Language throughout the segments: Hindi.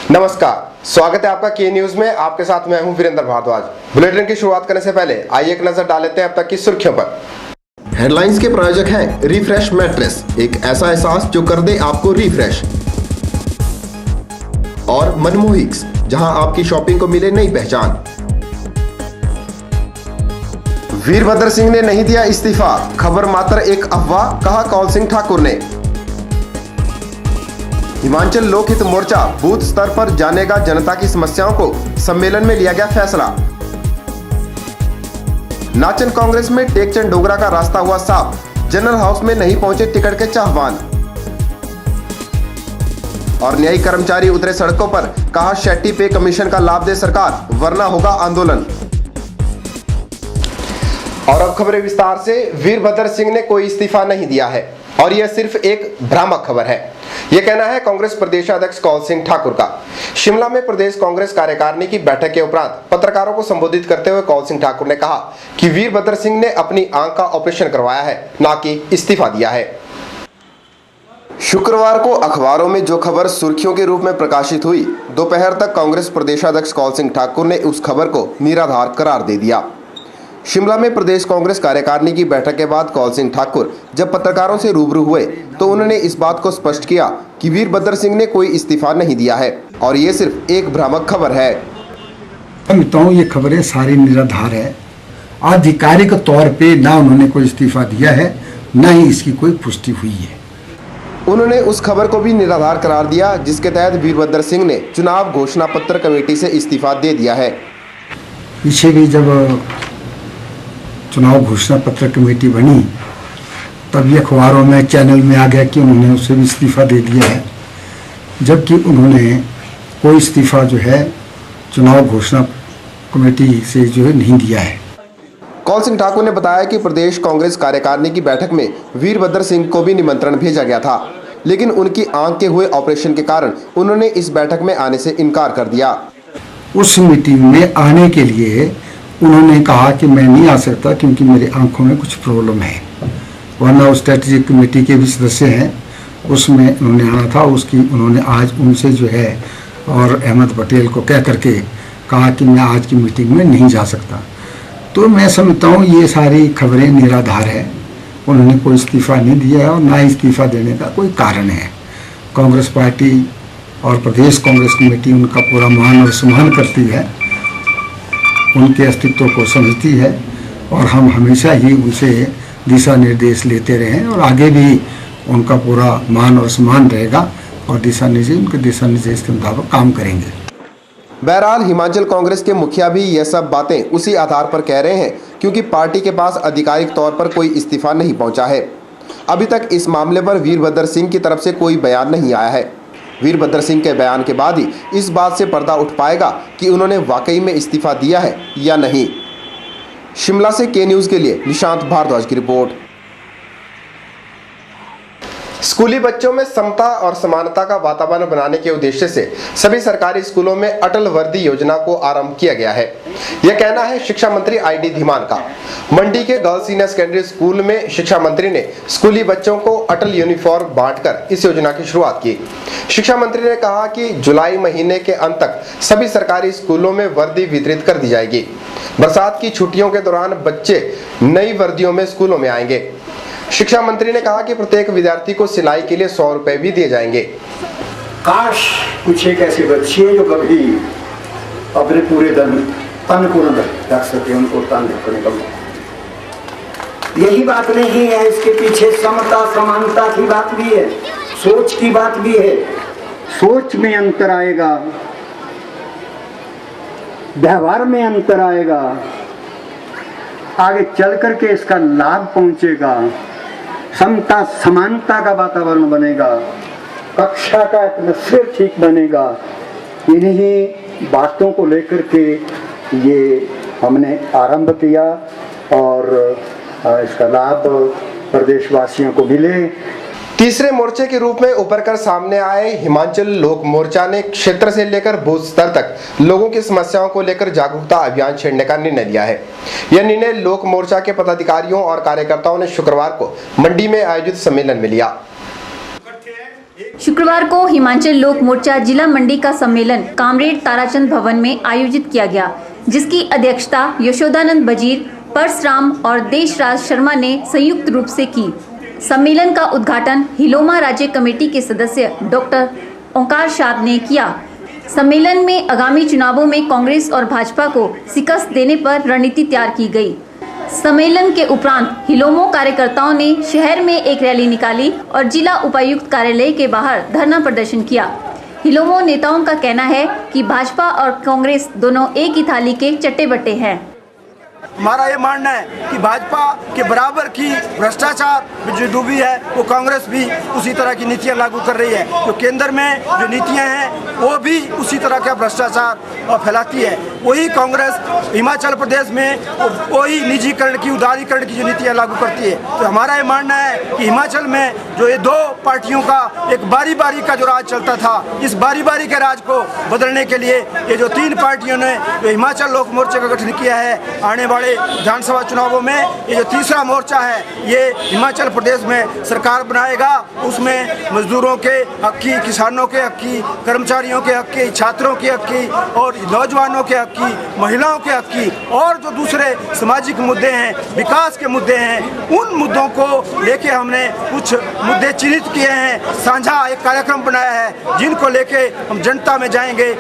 नमस्कार, स्वागत है आपका के न्यूज में। आपके साथ मैं हूं वीरेंद्र भारद्वाज। बुलेटिन की शुरुआत करने से पहले आइए एक नजर डाल लेते हैं अब तक की सुर्खियों पर। हेडलाइंस के प्रायोजक हैं रिफ्रेश मैट्रेस, एक ऐसा एहसास जो कर दे आपको रिफ्रेश। और मनमोहिक्स, जहां आपकी शॉपिंग को मिले नई पहचान। वीरभद्र सिंह ने नहीं दिया इस्तीफा, खबर मात्र एक अफवाह, कहा कौल सिंह ठाकुर ने। हिमाचल लोकहित मोर्चा बूथ स्तर पर जानेगा जनता की समस्याओं को, सम्मेलन में लिया गया फैसला। नाचन कांग्रेस में टेकचंद डोगरा का रास्ता हुआ साफ, जनरल हाउस में नहीं पहुंचे टिकट के चाहवान। और न्यायिक कर्मचारी उतरे सड़कों पर, कहा शेट्टी पे कमीशन का लाभ दे सरकार, वरना होगा आंदोलन। और अब खबरें विस्तार से। वीरभद्र सिंह ने कोई इस्तीफा नहीं दिया है और यह सिर्फ एक भ्रामक खबर है, यह कहना है कांग्रेस प्रदेशाध्यक्ष कौल सिंह ठाकुर का। शिमला में प्रदेश कांग्रेस कार्यकारिणी की बैठक के उपरांत पत्रकारों को संबोधित करते हुए कौल सिंह ठाकुर ने कहा कि वीरभद्र सिंह ने अपनी आंख का ऑपरेशन करवाया है, ना कि इस्तीफा दिया है। शुक्रवार को अखबारों में जो खबर सुर्खियों के रूप में प्रकाशित हुई, दोपहर तक कांग्रेस प्रदेशाध्यक्ष कौल सिंह ठाकुर ने उस खबर को निराधार करार दे दिया। शिमला में प्रदेश कांग्रेस कार्यकारिणी की बैठक के बाद कौल सिंह ठाकुर जब पत्रकारों से रूबरू हुए तो उन्होंने इस बात को स्पष्ट किया कि वीरभद्र सिंह ने कोई इस्तीफा नहीं दिया है और ये सिर्फ एक भ्रामक खबर है। ये खबरें सारी निराधार है। आधिकारिक तौर पे ना उन्होंने कोई इस्तीफा दिया है, ना ही इसकी कोई पुष्टि हुई है। उन्होंने उस खबर को भी निराधार करार दिया जिसके तहत वीरभद्र सिंह ने चुनाव घोषणा पत्र कमेटी से इस्तीफा दे दिया है। पीछे भी जब चुनाव घोषणा पत्र कमेटी बनी तब ये अखबारों में चैनल में आ गया कि उन्होंने उससे भी इस्तीफा दे दिया है, जबकि उन्होंने कोई इस्तीफा जो है चुनाव घोषणा कमेटी से जो है नहीं दिया है। कौल सिंह ठाकुर ने बताया कि प्रदेश कांग्रेस कार्यकारिणी की बैठक में वीरभद्र सिंह को भी निमंत्रण भेजा गया था, लेकिन उनकी आंख के हुए ऑपरेशन के कारण उन्होंने इस बैठक में आने से इनकार कर दिया। उस मीटिंग में आने के लिए उन्होंने कहा कि मैं नहीं आ सकता क्योंकि मेरी आंखों में कुछ प्रॉब्लम है, वरना उस स्ट्रेटेजिक कमेटी के भी सदस्य हैं, उसमें उन्होंने आना था। उसकी उन्होंने आज उनसे जो है और अहमद पटेल को कह करके कहा कि मैं आज की मीटिंग में नहीं जा सकता। तो मैं समझता हूँ ये सारी खबरें निराधार है। उन्होंने कोई इस्तीफ़ा नहीं दिया है और ना ही इस्तीफ़ा देने का कोई कारण है। कांग्रेस पार्टी और प्रदेश कांग्रेस कमेटी उनका पूरा मान और सम्मान करती है, उनके अस्तित्व को समझती है और हम हमेशा ही उनसे दिशा निर्देश लेते रहे और आगे भी उनका पूरा मान और सम्मान रहेगा और उनके दिशा निर्देश के मुताबिक काम करेंगे। बहरहाल हिमाचल कांग्रेस के मुखिया भी यह सब बातें उसी आधार पर कह रहे हैं क्योंकि पार्टी के पास आधिकारिक तौर पर कोई इस्तीफा नहीं पहुंचा है। अभी तक इस मामले पर वीरभद्र सिंह की तरफ से कोई बयान नहीं आया है। वीरभद्र सिंह के बयान के बाद ही इस बात से पर्दा उठ पाएगा कि उन्होंने वाकई में इस्तीफा दिया है या नहीं। शिमला से के न्यूज़ के लिए निशांत भारद्वाज की रिपोर्ट। स्कूली बच्चों में समता और समानता का वातावरण बनाने के उद्देश्य से सभी सरकारी स्कूलों में अटल वर्दी योजना को आरंभ किया गया है, यह कहना है शिक्षा मंत्री ID धीमान का। मंडी के गर्ल्स सीनियर सेकेंडरी स्कूल में शिक्षा मंत्री ने स्कूली बच्चों को अटल यूनिफॉर्म बांटकर इस योजना की शुरुआत की। शिक्षा मंत्री ने कहा कि जुलाई महीने के अंत तक सभी सरकारी स्कूलों में वर्दी वितरित कर दी जाएगी। बरसात की छुट्टियों के दौरान बच्चे नई वर्दियों में स्कूलों में आएंगे। शिक्षा मंत्री ने कहा कि प्रत्येक विद्यार्थी को सिलाई के लिए 100 रुपए भी दिए जाएंगे। काश कुछ एक ऐसे बच्चे जो कभी अपने पूरे तन को न रख सके, उनको तन रखने का। यही बात नहीं है, इसके पीछे समता समानता की बात भी है, सोच की बात भी है। सोच में अंतर आएगा, व्यवहार में अंतर आएगा, आगे चल करके इसका लाभ पहुंचेगा, समता समानता का वातावरण बनेगा, कक्षा का एटमॉस्फेयर ठीक बनेगा। इन्हीं बातों को लेकर के ये हमने आरंभ किया और इसका लाभ प्रदेशवासियों को मिले। तीसरे मोर्चे के रूप में उभर कर सामने आए हिमाचल लोक मोर्चा ने क्षेत्र से लेकर बूथ स्तर तक लोगों की समस्याओं को लेकर जागरूकता अभियान छेड़ने का निर्णय लिया है। यह निर्णय लोक मोर्चा के पदाधिकारियों और कार्यकर्ताओं ने शुक्रवार को मंडी में आयोजित सम्मेलन में लिया। शुक्रवार को हिमाचल लोक मोर्चा जिला मंडी का सम्मेलन कामरेड ताराचंद भवन में आयोजित किया गया, जिसकी अध्यक्षता यशोदानंद बजीर, परसराम और देशराज शर्मा ने संयुक्त रूप से की। सम्मेलन का उद्घाटन हिलोमा राज्य कमेटी के सदस्य डॉक्टर ओंकार शाद ने किया। सम्मेलन में आगामी चुनावों में कांग्रेस और भाजपा को शिकस्त देने पर रणनीति तैयार की गई। सम्मेलन के उपरांत हिलोमो कार्यकर्ताओं ने शहर में एक रैली निकाली और जिला उपायुक्त कार्यालय के बाहर धरना प्रदर्शन किया। हिलोमो नेताओं का कहना है कि भाजपा और कांग्रेस दोनों एक ही थाली के चट्टे बट्टे हैं। हमारा ये मानना है कि भाजपा के बराबर की भ्रष्टाचार में जो डूबी है वो कांग्रेस भी उसी तरह की नीतियां लागू कर रही है। तो केंद्र में जो नीतियां हैं वो भी उसी तरह का भ्रष्टाचार फैलाती है। वही कांग्रेस हिमाचल प्रदेश में वही निजीकरण की, उदारीकरण की जो नीतियां लागू करती है। तो हमारा ये मानना है कि हिमाचल में जो ये दो पार्टियों का एक बारी बारी का जो राज चलता था, इस बारी बारी के राज को बदलने के लिए ये जो तीन पार्टियों ने जो हिमाचल लोक मोर्चे का गठन किया है, आने वाले विधानसभा चुनावों में ये जो तीसरा मोर्चा है ये हिमाचल प्रदेश में सरकार बनाएगा। उसमें मजदूरों के हक की, किसानों के हक की, कर्मचारियों के हक की, छात्रों के हक की और नौजवानों के हक की, महिलाओं के हक की और जो दूसरे सामाजिक मुद्दे हैं, विकास के मुद्दे हैं, उन मुद्दों को लेके हमने कुछ मुद्दे चिन्हित किए हैं। साझा एक कार्यक्रम बनाया है जिनको लेके हम जनता में जाएंगे।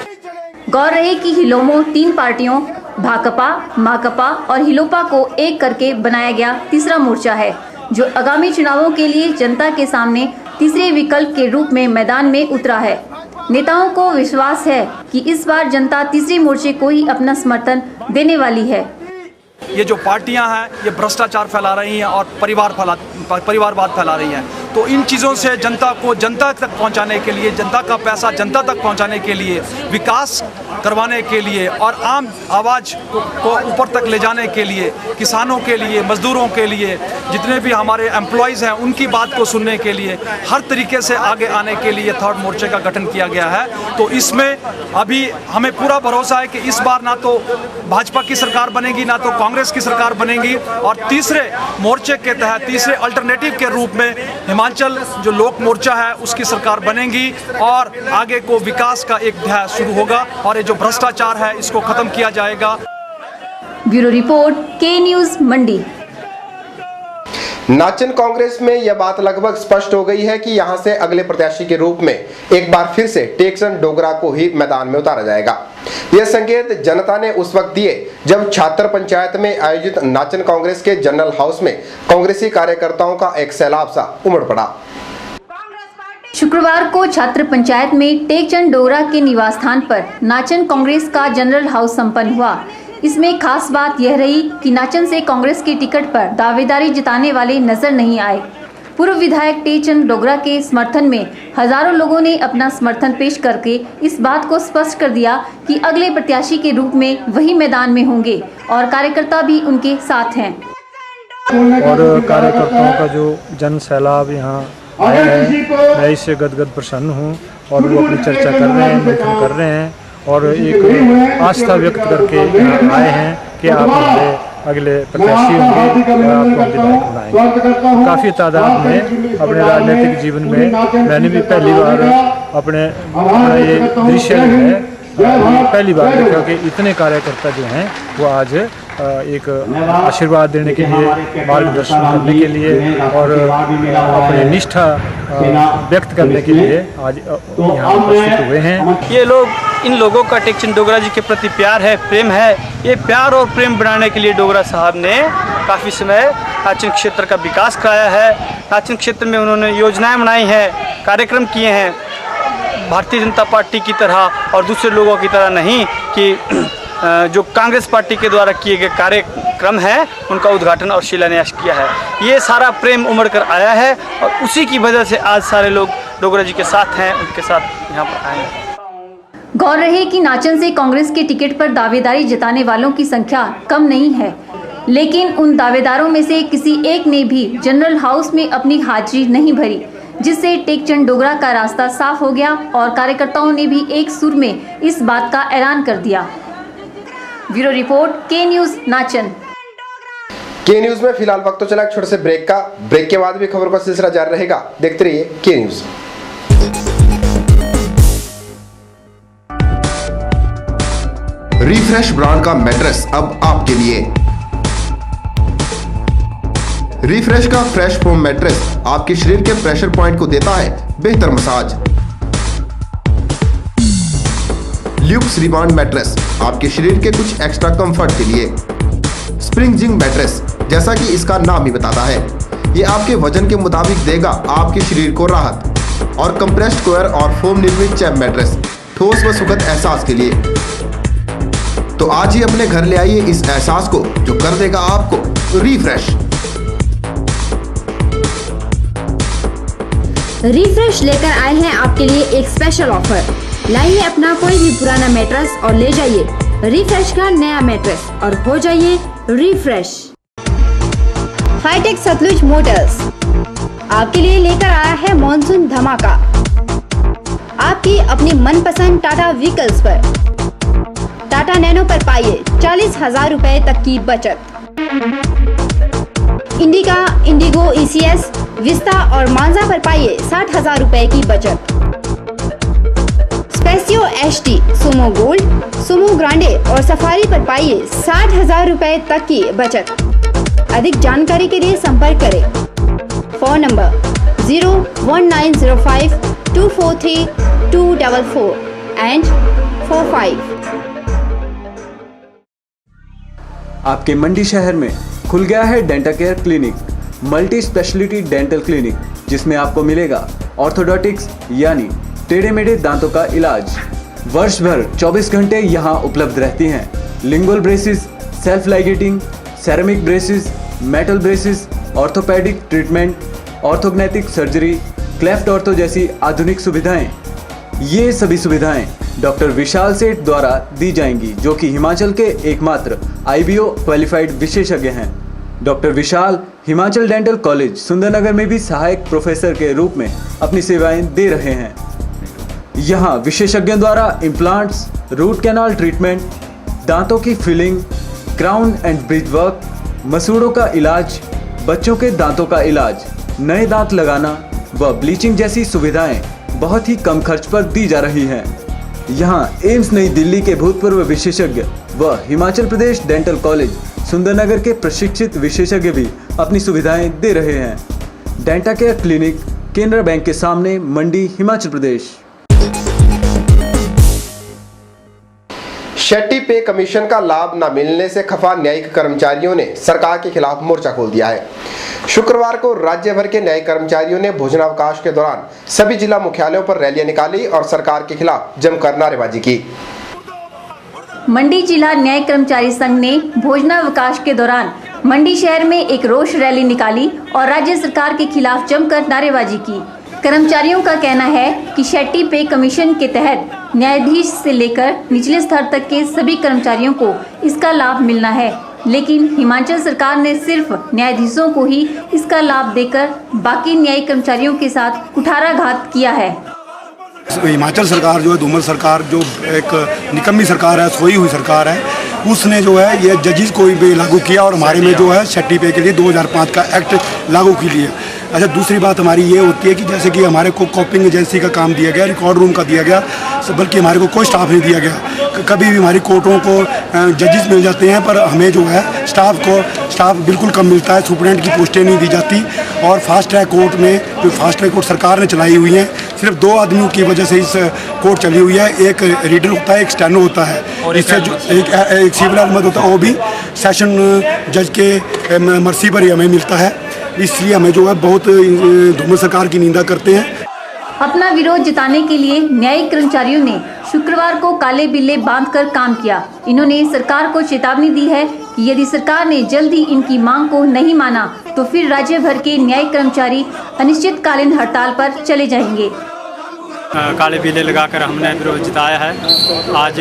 गौर रहे कि हिलोमो तीन पार्टियों भाकपा, माकपा और हिलोपा को एक करके बनाया गया तीसरा मोर्चा है, जो आगामी चुनावों के लिए जनता के सामने तीसरे विकल्प के रूप में मैदान में उतरा है। नेताओं को विश्वास है कि इस बार जनता तीसरे मोर्चे को ही अपना समर्थन देने वाली है। ये जो पार्टियां हैं ये भ्रष्टाचार फैला रही हैं और परिवारवाद फैला रही हैं। तो इन चीज़ों से जनता को जनता तक पहुंचाने के लिए, जनता का पैसा जनता तक पहुंचाने के लिए, विकास करवाने के लिए और आम आवाज़ को ऊपर तक ले जाने के लिए, किसानों के लिए, मजदूरों के लिए, जितने भी हमारे एम्प्लॉयज़ हैं उनकी बात को सुनने के लिए, हर तरीके से आगे आने के लिए थर्ड मोर्चे का गठन किया गया है। तो इसमें अभी हमें पूरा भरोसा है कि इस बार ना तो भाजपा की सरकार बनेगी ना तो कांग्रेस की सरकार बनेगी और तीसरे मोर्चे के तहत, तीसरे अल्टरनेटिव के रूप में हिमाचल जो लोक मोर्चा है उसकी सरकार बनेगी और आगे को विकास का एक अध्याय शुरू होगा और ये जो भ्रष्टाचार है इसको खत्म किया जाएगा। ब्यूरो रिपोर्ट, के न्यूज़ मंडी। नाचन कांग्रेस में यह बात लगभग स्पष्ट हो गई है कि यहां से अगले प्रत्याशी के रूप में एक बार फिर से टेकचंद डोगरा को ही मैदान में उतारा जाएगा। यह संकेत जनता ने उस वक्त दिए जब छात्र पंचायत में आयोजित नाचन कांग्रेस के जनरल हाउस में कांग्रेसी कार्यकर्ताओं का एक सैलाब सा उमड़ पड़ा। शुक्रवार को छात्र पंचायत में टेकचंद डोगरा के निवास स्थान पर नाचन कांग्रेस का जनरल हाउस संपन्न हुआ। इसमें खास बात यह रही कि नाचन से कांग्रेस के टिकट पर दावेदारी जताने वाले नजर नहीं आए। पूर्व विधायक टेकचंद डोगरा के समर्थन में हजारों लोगों ने अपना समर्थन पेश करके इस बात को स्पष्ट कर दिया कि अगले प्रत्याशी के रूप में वही मैदान में होंगे और कार्यकर्ता भी उनके साथ हैं। और कार्यकर्ताओं का जो जन सैलाब यहाँ आया है, मैं इससे गदगद प्रसन्न हूँ और वो अपनी चर्चा कर रहे हैं, मंथन कर रहे हैं और एक आस्था व्यक्त करके आए हैं कि आप हमारे अगले प्रत्याशी होंगे और आपको हम विधायक बनाएंगे। काफ़ी तादाद में अपने राजनीतिक जीवन में मैंने भी पहली बार अपना ये दृश्य है पहली बार देखा कि इतने कार्यकर्ता जो हैं वो आज एक आशीर्वाद देने के लिए, मार्गदर्शन करने के लिए और अपने निष्ठा व्यक्त करने के लिए आज यहाँ उपस्थित हुए हैं। ये लोग, इन लोगों का टेकचंद डोगरा जी के प्रति प्यार है, प्रेम है। ये प्यार और प्रेम बनाने के लिए डोगरा साहब ने काफ़ी समय नाचन क्षेत्र का विकास कराया है। नाचन क्षेत्र में उन्होंने योजनाएं बनाई हैं, कार्यक्रम किए हैं, भारतीय जनता पार्टी की तरह और दूसरे लोगों की तरह नहीं कि जो कांग्रेस पार्टी के द्वारा किए गए कार्यक्रम हैं उनका उद्घाटन और शिलान्यास किया है। ये सारा प्रेम उमड़ कर आया है और उसी की वजह से आज सारे लोग डोगरा जी के साथ हैं, उनके साथ यहाँ पर आए हैं। गौर रहे कि नाचन से कांग्रेस के टिकट पर दावेदारी जताने वालों की संख्या कम नहीं है, लेकिन उन दावेदारों में से किसी एक ने भी जनरल हाउस में अपनी हाजिरी नहीं भरी, जिससे टेकचंद डोगरा का रास्ता साफ हो गया और कार्यकर्ताओं ने भी एक सुर में इस बात का ऐलान कर दिया। ब्यूरो रिपोर्ट, के न्यूज़ नाचन। के न्यूज़ में फिलहाल वक्त तो चला एक छोटे से ब्रेक का। ब्रेक के बाद भी खबर का सिलसिला जारी रहेगा। देखते रहिए के न्यूज़। रिफ्रेश ब्रांड का मैट्रेस अब आपके लिए। रिफ्रेश का फ्रेश फोम मैट्रेस आपके शरीर के प्रेशर पॉइंट को देता है बेहतर मसाज। ल्यूक्स रिबाउंड मैट्रेस आपके शरीर के कुछ एक्स्ट्रा कंफर्ट के लिए। स्प्रिंग जिंक मैट्रेस, जैसा कि इसका नाम ही बताता है, ये आपके वजन के मुताबिक देगा आपके शरीर को राहत। और कंप्रेस्ड कोयर और फोम निर्मित चैप मैट्रेस, ठोस व सुखद एहसास के लिए। तो आज ही अपने घर ले आइए इस एहसास को जो कर देगा आपको रिफ्रेश। रिफ्रेश लेकर आए हैं आपके लिए एक स्पेशल ऑफर। लाइए अपना कोई भी पुराना मैट्रेस और ले जाइए रिफ्रेश का नया मैट्रेस और हो जाइए रिफ्रेश। हाईटेक सतलुज मोटर्स आपके लिए लेकर आया है मॉनसून धमाका। आपकी अपनी मनपसंद टाटा व्हीकल्स पर टाटा नैनो पर पाइए 40,000 रुपए तक की बचत। इंडिका, इंडिगो, ECS, विस्ता और मांजा पर पाइए 60,000 रुपए की बचत। Spatio HT, Sumo gold, Sumo Grande और सफारी पर पाइए 60,000 रुपए तक की बचत। अधिक जानकारी के लिए संपर्क करें। Phone number 01905 243 244 and 45। आपके मंडी शहर में खुल गया है dental care clinic, multi speciality dental clinic, जिसमें आपको मिलेगा ऑर्थोडोंटिक्स यानी टेढ़े मेढ़े दांतों का इलाज। वर्ष भर 24 घंटे यहाँ उपलब्ध रहती हैं। Lingual braces, self ligating, ceramic braces, metal braces, orthopedic treatment, orthognathic surgery, cleft ortho जैसी आधुनिक सुविधाएं। ये सभी सुविधाएं डॉक्टर विशाल सेठ द्वारा दी जाएंगी, जो कि हिमाचल के एकमात्र IBO क्वालिफाइड विशेषज्ञ हैं। डॉक्टर विशाल हिमाचल डेंटल कॉलेज सुंदरनगर में भी सहायक प्रोफेसर के रूप में अपनी सेवाएं दे रहे हैं। यहाँ विशेषज्ञों द्वारा इम्प्लांट्स, रूट कैनाल ट्रीटमेंट, दांतों की filling, crown and bridge work, मसूड़ों का इलाज, बच्चों के दांतों का इलाज, नए दांत लगाना व ब्लीचिंग जैसी सुविधाएं बहुत ही कम खर्च पर दी जा रही हैं। यहाँ एम्स नई दिल्ली के भूतपूर्व विशेषज्ञ व हिमाचल प्रदेश डेंटल कॉलेज सुंदरनगर के प्रशिक्षित विशेषज्ञ भी अपनी सुविधाएं दे रहे हैं। Denta care clinic, Canara bank के सामने, मंडी, हिमाचल प्रदेश। शेट्टी पे कमीशन का लाभ न मिलने से खफा न्यायिक कर्मचारियों ने सरकार के खिलाफ मोर्चा खोल दिया है। शुक्रवार को राज्य भर के न्यायिक कर्मचारियों ने भोजनावकाश के दौरान सभी जिला मुख्यालयों पर रैलियां निकाली और सरकार के खिलाफ जमकर नारेबाजी की। मंडी जिला न्याय कर्मचारी संघ ने भोजनावकाश के दौरान मंडी शहर में एक रोष रैली निकाली और राज्य सरकार के खिलाफ जमकर नारेबाजी की। कर्मचारियों का कहना है कि शेट्टी पे कमीशन के तहत न्यायाधीश से लेकर निचले स्तर तक के सभी कर्मचारियों को इसका लाभ मिलना है, लेकिन हिमाचल सरकार ने सिर्फ न्यायाधीशों को ही इसका लाभ देकर बाकी न्यायिक कर्मचारियों के साथ कुठाराघात किया है। हिमाचल सरकार जो है, धूमल सरकार, जो एक निकम्मी सरकार है, सोई हुई सरकार है, उसने जो है ये जजेस को भी लागू किया और हमारे में जो है शेट्टी पे के लिए 2005 का एक्ट लागू के लिए। अच्छा, दूसरी बात हमारी ये होती है कि जैसे कि हमारे को कॉपिंग एजेंसी का काम दिया गया, रिकॉर्ड रूम का दिया गया, बल्कि हमारे को कोई स्टाफ नहीं दिया गया। कभी भी हमारी कोर्टों को जजेस मिल जाते हैं, पर हमें जो है स्टाफ बिल्कुल कम मिलता है। सुपरिटेंडेंट की पोस्टें नहीं दी जाती। और फास्ट ट्रैक कोर्ट में, जो फास्ट ट्रैक कोर्ट सरकार ने चलाई हुई है, सिर्फ 2 आदमियों की वजह से इस कोर्ट चली हुई है। एक रीडर होता है, एक स्टेनो होता है, इससे जो एक सिविल अलमद होता है, वो भी सेशन जज के मर्सी पर ही हमें मिलता है। इसलिए हमें जो है बहुत धूमल सरकार की निंदा करते हैं। अपना विरोध जताने के लिए न्यायिक कर्मचारियों ने शुक्रवार को काले बिल्ले बांधकर काम किया। इन्होंने सरकार को चेतावनी दी है कि यदि सरकार ने जल्द ही इनकी मांग को नहीं माना तो फिर राज्य भर के न्यायिक कर्मचारी अनिश्चितकालीन हड़ताल पर चले जाएंगे। काले बिल्ले लगाकर हमने विरोध जताया है। आज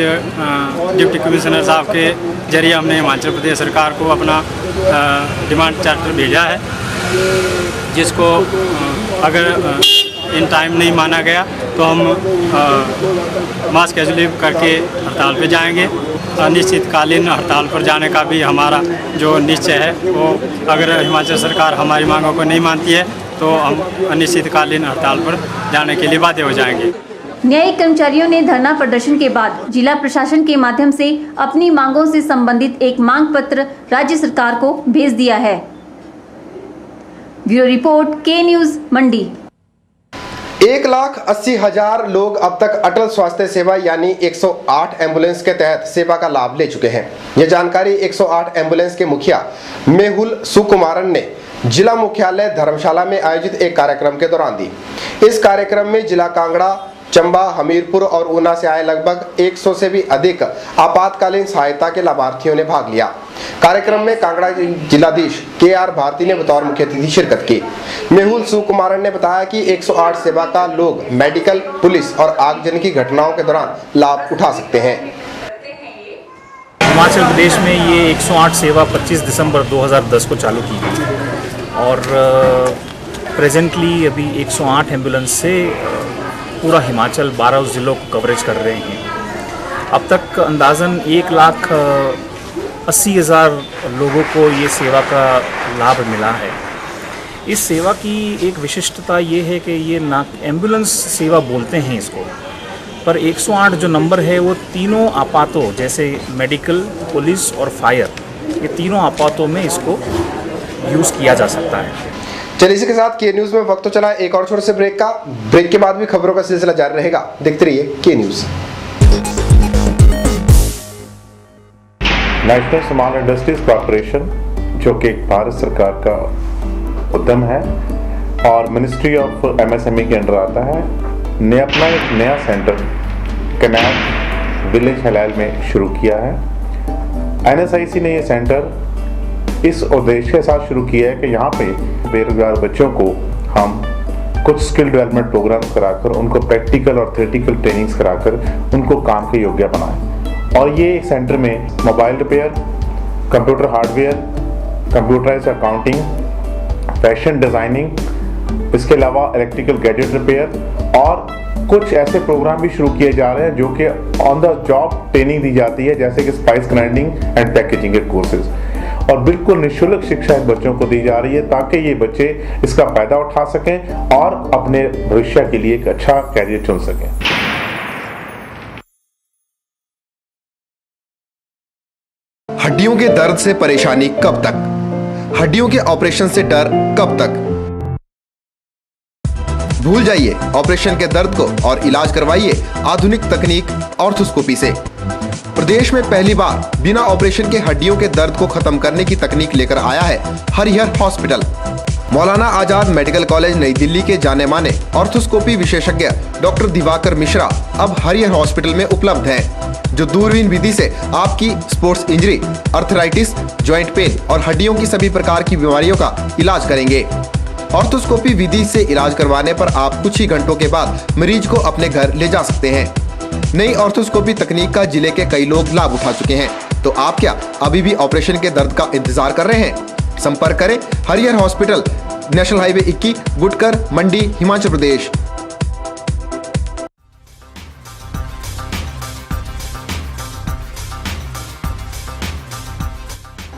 डिप्टी कमिश्नर साहब के जरिए हमने हिमाचल प्रदेश सरकार को अपना डिमांड चार्टर भेजा है, जिसको अगर इन टाइम नहीं माना गया तो हम मास कैजुअल करके हड़ताल पे जाएंगे। अनिश्चितकालीन हड़ताल पर जाने का भी हमारा जो निश्चय है, वो अगर हिमाचल सरकार हमारी मांगों को नहीं मानती है तो हम अनिश्चितकालीन हड़ताल पर जाने के लिए बाध्य हो जाएंगे। न्यायिक कर्मचारियों ने धरना प्रदर्शन के बाद जिला प्रशासन के माध्यम से अपनी मांगों से संबंधित एक मांग पत्र राज्य सरकार को भेज दिया है। ब्यूरो रिपोर्ट, के न्यूज, मंडी। 1,80,000 लोग अब तक अटल स्वास्थ्य सेवा यानी 108 एम्बुलेंस के तहत सेवा का लाभ ले चुके हैं। यह जानकारी 108 एम्बुलेंस के मुखिया मेहुल सुकुमारन ने जिला मुख्यालय धर्मशाला में आयोजित एक कार्यक्रम के दौरान दी। इस कार्यक्रम में जिला कांगड़ा, चंबा, हमीरपुर और ऊना से आए लगभग 100 से भी अधिक आपातकालीन सहायता के लाभार्थियों ने भाग लिया। कार्यक्रम में कांगड़ा जिलाधीश KR भारती ने बतौर मुख्य अतिथि शिरकत की। मेहुल सुकुमारन ने बताया कि 108 सेवा का लोग मेडिकल, पुलिस और आगजनी की घटनाओं के दौरान लाभ उठा सकते हैं। हिमाचल प्रदेश में ये 108 सेवा 25 दिसंबर 2010 को चालू की गई और प्रेजेंटली अभी 108 एम्बुलेंस से पूरा हिमाचल 12 ज़िलों को कवरेज कर रहे हैं। अब तक अंदाज़न 1,80,000 लोगों को ये सेवा का लाभ मिला है। इस सेवा की एक विशिष्टता ये है कि ये ना एम्बुलेंस सेवा बोलते हैं इसको, पर 108 जो नंबर है वो तीनों आपातों जैसे मेडिकल, पुलिस और फायर, ये तीनों आपातों में इसको यूज़ किया जा सकता है। चलिए इसी के साथ के न्यूज में वक्त तो चला एक और छोटे से ब्रेक का। ब्रेक के बाद भी खबरों का सिलसिला जारी रहेगा। देखते रहिए के news. National small industries corporation, जो कि एक भारत सरकार का उद्यम है और मिनिस्ट्री ऑफ MSME के अंडर आता है, ने अपना एक नया सेंटर कनाल विलेज हलाल में शुरू किया है। NSIC ने ये सेंटर इस उद्देश्य के साथ शुरू किया है कि यहाँ पे बेरोजगार बच्चों को हम कुछ स्किल डेवलपमेंट प्रोग्राम कराकर उनको प्रैक्टिकल और थ्योरेटिकल ट्रेनिंग्स कराकर उनको काम के योग्य बनाएं। और ये सेंटर में mobile repair, computer hardware, computerised accounting, fashion designing, इसके अलावा इलेक्ट्रिकल गैजेट रिपेयर और कुछ ऐसे प्रोग्राम भी शुरू किए जा रहे हैं जो कि ऑन द जॉब ट्रेनिंग दी जाती है, जैसे कि स्पाइस ग्राइंडिंग एंड पैकेजिंग के कोर्सेज, और बिल्कुल निःशुल्क शिक्षा इन बच्चों को दी जा रही है ताकि ये बच्चे इसका फायदा उठा सकें और अपने भविष्य के लिए एक अच्छा कैरियर चुन सकें। हड्डियों के दर्द से परेशानी कब तक? हड्डियों के ऑपरेशन से डर कब तक? भूल जाइए ऑपरेशन के दर्द को और इलाज करवाइए आधुनिक तकनीक ऑर्थोस्कोपी से। प्रदेश में पहली बार बिना ऑपरेशन के हड्डियों के दर्द को खत्म करने की तकनीक लेकर आया है Harihar hospital. Maulana Azad medical college नई दिल्ली के जाने माने ऑर्थोस्कोपी विशेषज्ञ डॉक्टर दिवाकर मिश्रा अब हरिहर हॉस्पिटल में उपलब्ध हैं, जो दूरबीन विधि से आपकी sports injury, arthritis, joint pain और हड्डियों की सभी प्रकार की बीमारियों का इलाज करेंगे। ऑर्थोस्कोपी विधि से इलाज करवाने पर आप कुछ ही घंटों के बाद मरीज को अपने घर ले जा सकते हैं। नई ऑर्थोस्कोपी तकनीक का जिले के कई लोग लाभ उठा चुके हैं, तो आप क्या अभी भी ऑपरेशन के दर्द का इंतजार कर रहे हैं? संपर्क करें Harihar hospital, national highway 21, Gutkar, मंडी, हिमाचल प्रदेश।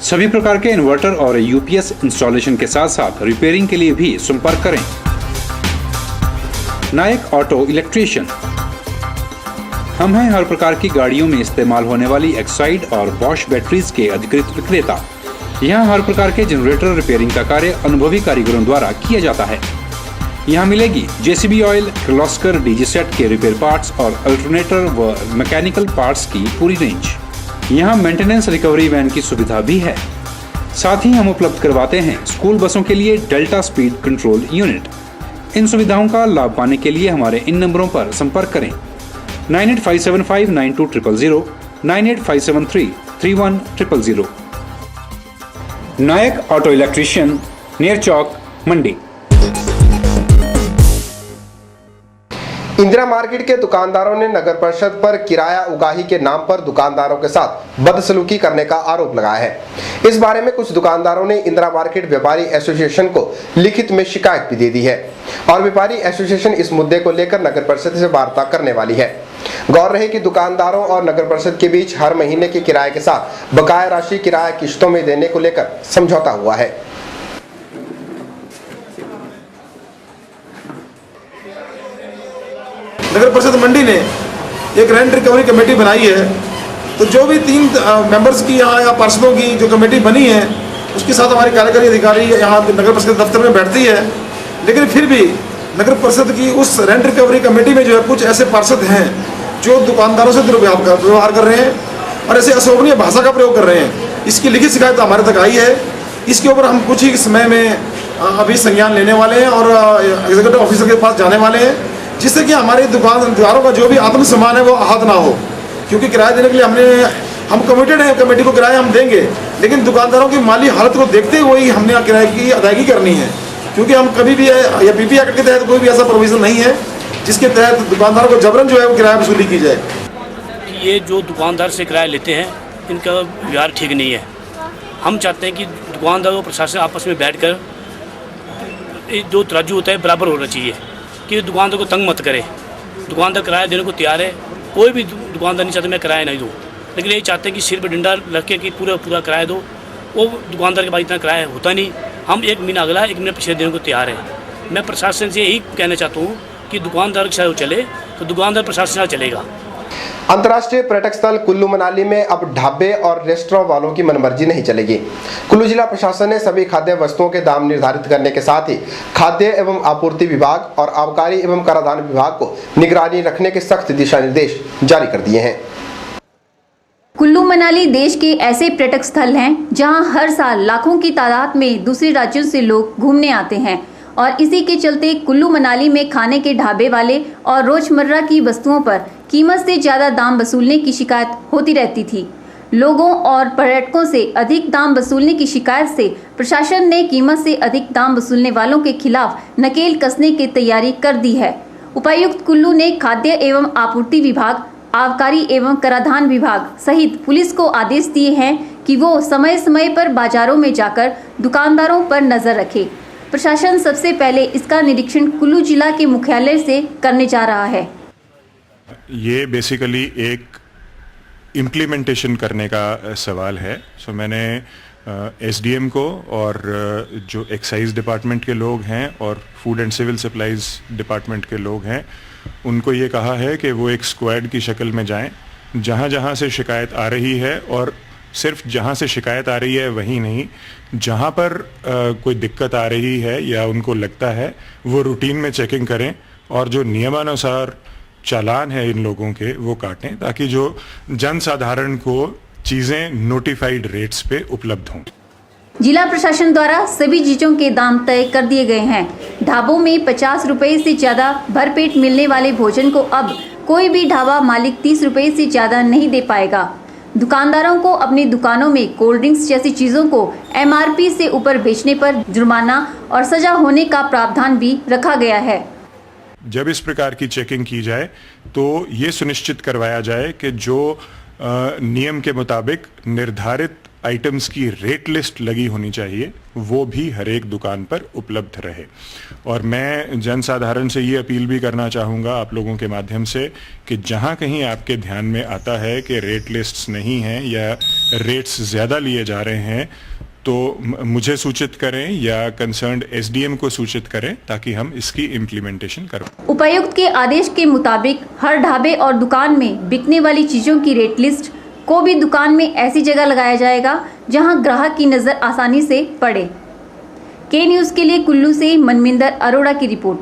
सभी प्रकार के इन्वर्टर और UPS इंस्टॉलेशन के साथ साथ रिपेयरिंग के लिए भी संपर्क करें। नायक ऑटो इलेक्ट्रीशियन। हम हैं हर प्रकार की गाड़ियों में इस्तेमाल होने वाली एक्साइड और बॉश बैटरीज के अधिकृत विक्रेता। यहाँ हर प्रकार के जनरेटर रिपेयरिंग का कार्य अनुभवी कारीगरों द्वारा किया जाता है। यहाँ मिलेगी JCB oil, Kirloskar DG set के रिपेयर पार्ट्स और अल्टरनेटर व मैकेनिकल पार्ट्स की पूरी रेंज। यहाँ मेंटेनेंस रिकवरी वैन की सुविधा भी है। साथ ही हम उपलब्ध करवाते हैं स्कूल बसों के लिए डेल्टा स्पीड कंट्रोल यूनिट। इन सुविधाओं का लाभ पाने के लिए हमारे इन नंबरों पर संपर्क करें 9857592000, 9857331000। नायक ऑटो इलेक्ट्रीशियन, नियर चौक, मंडी। इंदिरा मार्केट के दुकानदारों ने नगर परिषद पर किराया उगाही के नाम पर दुकानदारों के साथ बदसलूकी करने का आरोप लगाया है। इस बारे में कुछ दुकानदारों ने इंदिरा मार्केट व्यापारी एसोसिएशन को लिखित में शिकायत भी दे दी है और व्यापारी एसोसिएशन इस मुद्दे को लेकर नगर परिषद से वार्ता करने वाली है। गौर रहे कि दुकानदारों और नगर परिषद के बीच हर महीने के किराए के साथ बकाया राशि किराया किश्तों में देने को लेकर समझौता हुआ है। नगर परिषद मंडी ने एक रेंट रिकवरी कमेटी बनाई है, तो जो भी 3 मेंबर्स की यहाँ या पार्षदों की जो कमेटी बनी है उसके साथ हमारी कार्यकारी अधिकारी यहाँ नगर परिषद दफ्तर में बैठती है, लेकिन फिर भी नगर परिषद की उस रेंट रिकवरी कमेटी में जो है कुछ ऐसे पार्षद हैं जो दुकानदारों से दुर्व्यवहार कर रहे हैं और ऐसे अशोभनीय भाषा का प्रयोग कर रहे हैं। इसकी लिखित शिकायत हमारे तक आई है। इसके ऊपर हम कुछ ही समय में अभी संज्ञान लेने वाले हैं और एग्जीक्यूटिव ऑफिसर के पास जाने वाले हैं, जिससे कि हमारे दुकानदारों का जो भी आत्मसम्मान है वो आहत ना हो, क्योंकि किराया देने के लिए हम कमिटेड हैं, कमेटी को किराया हम देंगे, लेकिन दुकानदारों की माली हालत को देखते हुए ही हमने किराए की अदायगी करनी है, क्योंकि हम कभी भी या पीपी एक्ट के तहत कोई भी ऐसा प्रोविजन नहीं है जिसके तहत दुकानदारों को जबरन जो है वो किराया वसूली की जाए। ये जो दुकानदार से किराया लेते हैं इनका व्यवहार ठीक नहीं है। हम चाहते हैं कि दुकानदार और प्रशासन आपस में बैठकर जो तराजू होता है बराबर होना चाहिए, कि दुकानदार को तंग मत करे। दुकानदार किराया देने को तैयार है, कोई भी दुकानदार नहीं चाहता मैं किराया नहीं दूँ, लेकिन यही चाहते हैं कि सिर पर डंडा रख के कि पूरा किराया दो। वो दुकानदार के पास इतना किराया होता नहीं, हम 1 महीना अगला 1 महीना पीछे देने को तैयार है। मैं प्रशासन से यही कहना चाहता हूँ कि दुकानदार के साथ चले तो दुकानदार प्रशासन से चलेगा। अंतर्राष्ट्रीय पर्यटक स्थल कुल्लू मनाली में अब ढाबे और रेस्टोरेंट वालों की मनमर्जी नहीं चलेगी। कुल्लू जिला प्रशासन ने सभी खाद्य वस्तुओं के दाम निर्धारित करने के साथ ही खाद्य एवं आपूर्ति विभाग और आबकारी एवं कराधान विभाग को निगरानी रखने के सख्त दिशा निर्देश जारी कर दिए हैं। कुल्लू मनाली देश के ऐसे पर्यटक स्थल हैं जहां हर साल लाखों की तादाद में दूसरे राज्यों से लोग घूमने आते हैं और इसी के चलते कुल्लू मनाली में खाने के ढाबे वाले और रोजमर्रा की वस्तुओं पर कीमत से ज्यादा दाम वसूलने की शिकायत होती रहती थी। लोगों और पर्यटकों से अधिक दाम वसूलने की शिकायत से प्रशासन ने कीमत से अधिक दाम वसूलने वालों के खिलाफ नकेल कसने की तैयारी कर दी है। उपायुक्त कुल्लू ने खाद्य एवं आपूर्ति विभाग, आबकारी एवं कराधान विभाग सहित पुलिस को आदेश दिए हैं कि वो समय समय पर बाजारों में जाकर दुकानदारों पर नजर रखे। प्रशासन सबसे पहले इसका निरीक्षण कुल्लू जिला के मुख्यालय से करने जा रहा है। ये बेसिकली एक इम्प्लीमेंटेशन करने का सवाल है। सो मैंने एसडीएम को और जो एक्साइज डिपार्टमेंट के लोग हैं और food and civil supplies department के लोग हैं उनको ये कहा है कि वो एक स्क्वाड की शक्ल में जाएं, जहाँ जहाँ से शिकायत आ रही है, और सिर्फ जहाँ से शिकायत आ रही है वहीं नहीं, जहाँ पर कोई दिक्कत आ रही है या उनको लगता है वो रूटीन में चेकिंग करें और जो नियमानुसार चालान है इन लोगों के वो काटें, ताकि जो जन साधारण को चीज़ें नोटिफाइड रेट्स पे उपलब्ध हों। जिला प्रशासन द्वारा सभी चीजों के दाम तय कर दिए गए हैं। ढाबों में 50 रुपए से ज्यादा भरपेट मिलने वाले भोजन को अब कोई भी ढाबा मालिक 30 रुपए से ज्यादा नहीं दे पाएगा। दुकानदारों को अपनी दुकानों में कोल्ड ड्रिंक्स जैसी चीजों को एमआरपी से ऊपर बेचने पर जुर्माना और सजा होने का प्रावधान भी रखा गया है। जब इस प्रकार की चेकिंग की जाए तो ये सुनिश्चित करवाया जाए कि जो नियम के मुताबिक निर्धारित आइटम्स की रेट लिस्ट लगी होनी चाहिए वो भी हर एक दुकान पर उपलब्ध रहे। और मैं जनसाधारण से ये अपील भी करना चाहूँगा आप लोगों के माध्यम से कि जहाँ कहीं आपके ध्यान में आता है कि रेट लिस्ट्स नहीं हैं या रेट्स ज़्यादा लिए जा रहे हैं तो मुझे सूचित करें या कंसर्न्ड एसडीएम को सूचित करें ताकि हम इसकी इम्प्लीमेंटेशन करें। उपायुक्त के आदेश के मुताबिक हर ढाबे और दुकान में बिकने वाली चीजों की रेट लिस्ट को भी दुकान में ऐसी जगह लगाया जाएगा जहां ग्राहक की नजर आसानी से पड़े। के न्यूज के लिए कुल्लू से मनमिंदर अरोड़ा की रिपोर्ट।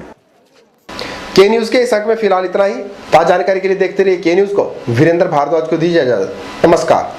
के न्यूज के इस अंक में फिलहाल इतना ही। ताज़ा जानकारी के लिए देखते रहिए के न्यूज को। वीरेंद्र भारद्वाज को दीजिए इजाजत। नमस्कार।